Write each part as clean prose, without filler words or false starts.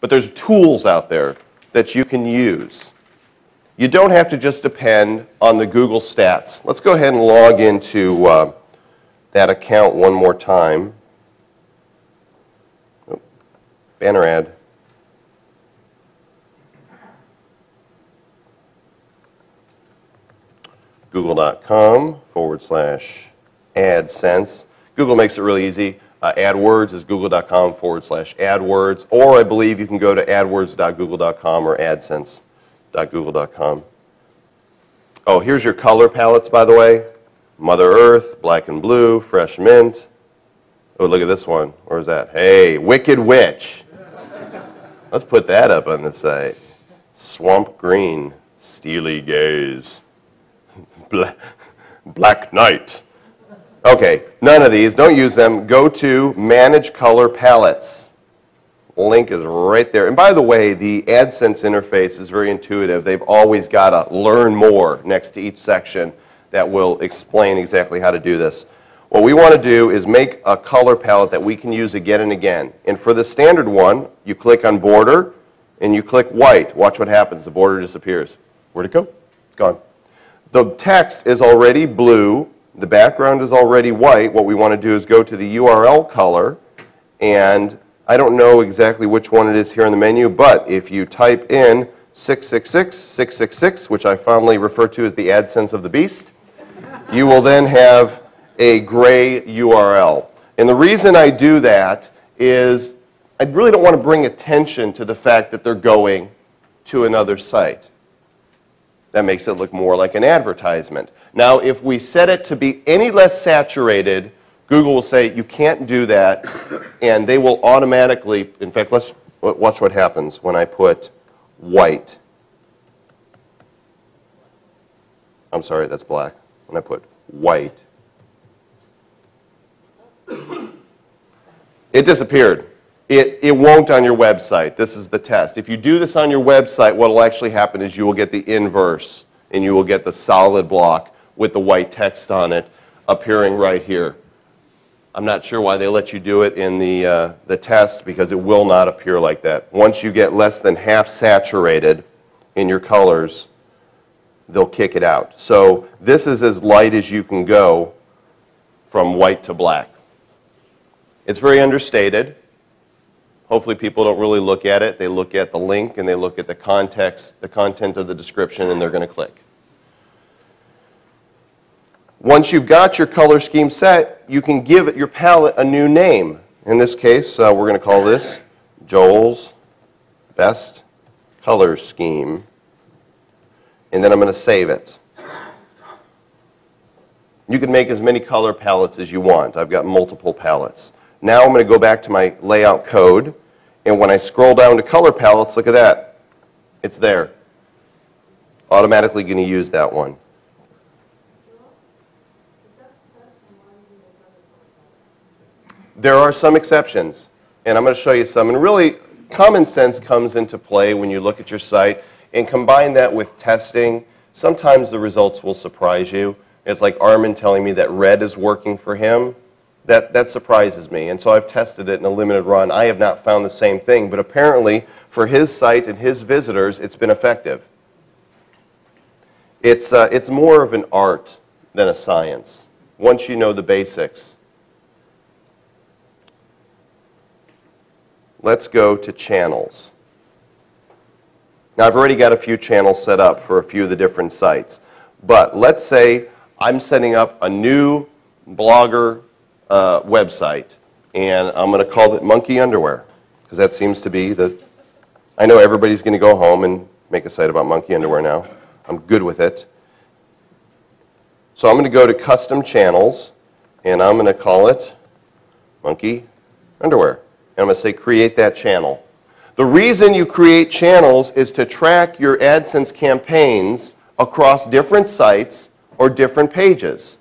But there's tools out there that you can use. You don't have to just depend on the Google stats. Let's go ahead and log into that account one more time. Oh, banner ad. Google.com/AdSense. Google makes it really easy. AdWords is google.com/AdWords. Or I believe you can go to adwords.google.com or adsense.google.com. Oh, here's your color palettes, by the way. Mother Earth, black and blue, fresh mint. Oh, look at this one. Where is that? Hey, Wicked Witch. Let's put that up on the site. Swamp green, steely gaze. Black Knight. Okay, none of these. Don't use them. Go to Manage Color Palettes. Link is right there. And by the way, the AdSense interface is very intuitive. They've always got a Learn More next to each section that will explain exactly how to do this. What we want to do is make a color palette that we can use again and again. And for the standard one, you click on Border and you click White. Watch what happens. The border disappears. Where'd it go? It's gone. The text is already blue. The background is already white. What we want to do is go to the URL color, and I don't know exactly which one it is here in the menu, but if you type in 666, 666, which I fondly refer to as the AdSense of the beast, you will then have a gray URL. And the reason I do that is I really don't want to bring attention to the fact that they're going to another site. That makes it look more like an advertisement. Now, if we set it to be any less saturated, Google will say, you can't do that, and they will automatically, in fact, let's watch what happens when I put white. I'm sorry, that's black. When I put white, it disappeared. It won't on your website. This is the test. If you do this on your website, what will actually happen is you will get the inverse, and you will get the solid block with the white text on it appearing right here. I'm not sure why they let you do it in the test, because it will not appear like that. Once you get less than half saturated in your colors, they'll kick it out. So this is as light as you can go from white to black. It's very understated. Hopefully people don't really look at it. They look at the link and they look at the context, the content of the description, and they're going to click. Once you've got your color scheme set, you can give it your palette a new name. In this case, we're going to call this Joel's Best Color Scheme. And then I'm going to save it. You can make as many color palettes as you want. I've got multiple palettes. Now I'm going to go back to my layout code, and when I scroll down to color palettes, look at that. It's there. Automatically going to use that one. There are some exceptions, and I'm going to show you some. And really, common sense comes into play when you look at your site, and combine that with testing. Sometimes the results will surprise you. It's like Armin telling me that red is working for him. That surprises me, and so I've tested it in a limited run. I have not found the same thing, but apparently for his site and his visitors, it's been effective. It's more of an art than a science, once you know the basics. Let's go to channels. Now, I've already got a few channels set up for a few of the different sites, but let's say I'm setting up a new blogger website, and I'm going to call it Monkey Underwear, because that seems to be the, I know everybody's going to go home and make a site about monkey underwear now. I'm good with it. So I'm going to go to Custom Channels, and I'm going to call it Monkey Underwear. And I'm going to say create that channel. The reason you create channels is to track your AdSense campaigns across different sites or different pages.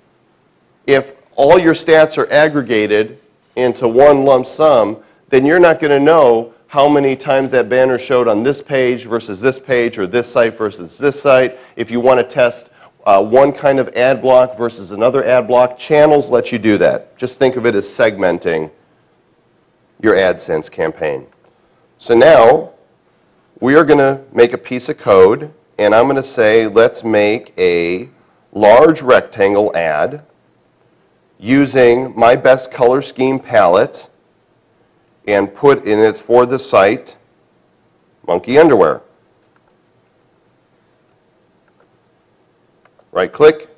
If all your stats are aggregated into one lump sum, then you're not going to know how many times that banner showed on this page versus this page, or this site versus this site. If you want to test one kind of ad block versus another ad block, channels let you do that. Just think of it as segmenting your AdSense campaign. So now we are going to make a piece of code, and I'm going to say let's make a large rectangle ad using my best color scheme palette and put in it's for the site monkey underwear. Right click,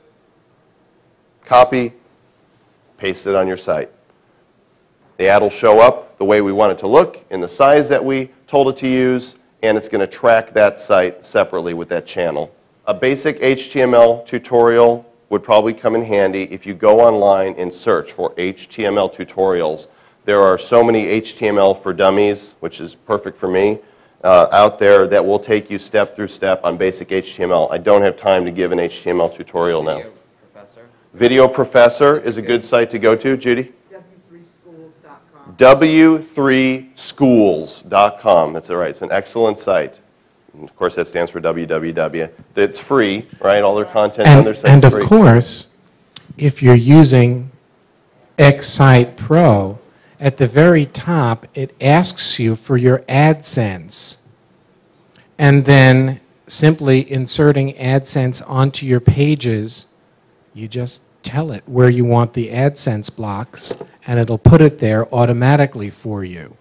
copy, paste it on your site. The ad will show up the way we want it to look in the size that we told it to use, and it's going to track that site separately with that channel. A basic HTML tutorial would probably come in handy if you go online and search for HTML tutorials. There are so many HTML for dummies, which is perfect for me, out there that will take you step through step on basic HTML. I don't have time to give an HTML tutorial now. Video Professor. Video Professor is a good site to go to. Judy? W3schools.com. That's right. It's an excellent site. And of course, that stands for www. It's free, right? All their content on their site and is of free. course, if you're using X-Site Pro, at the very top, it asks you for your AdSense. And then simply inserting AdSense onto your pages, you just tell it where you want the AdSense blocks, and it'll put it there automatically for you.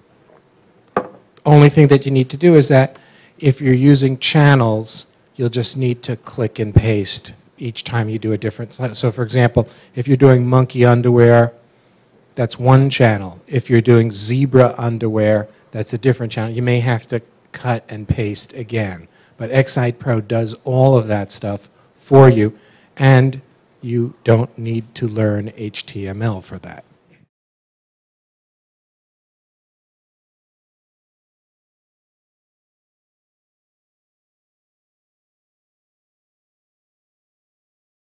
Only thing that you need to do is that if you're using channels, you'll just need to click and paste each time you do a different site. So for example, if you're doing monkey underwear, that's one channel. If you're doing zebra underwear, that's a different channel. You may have to cut and paste again. But X-Site Pro does all of that stuff for you, and you don't need to learn HTML for that.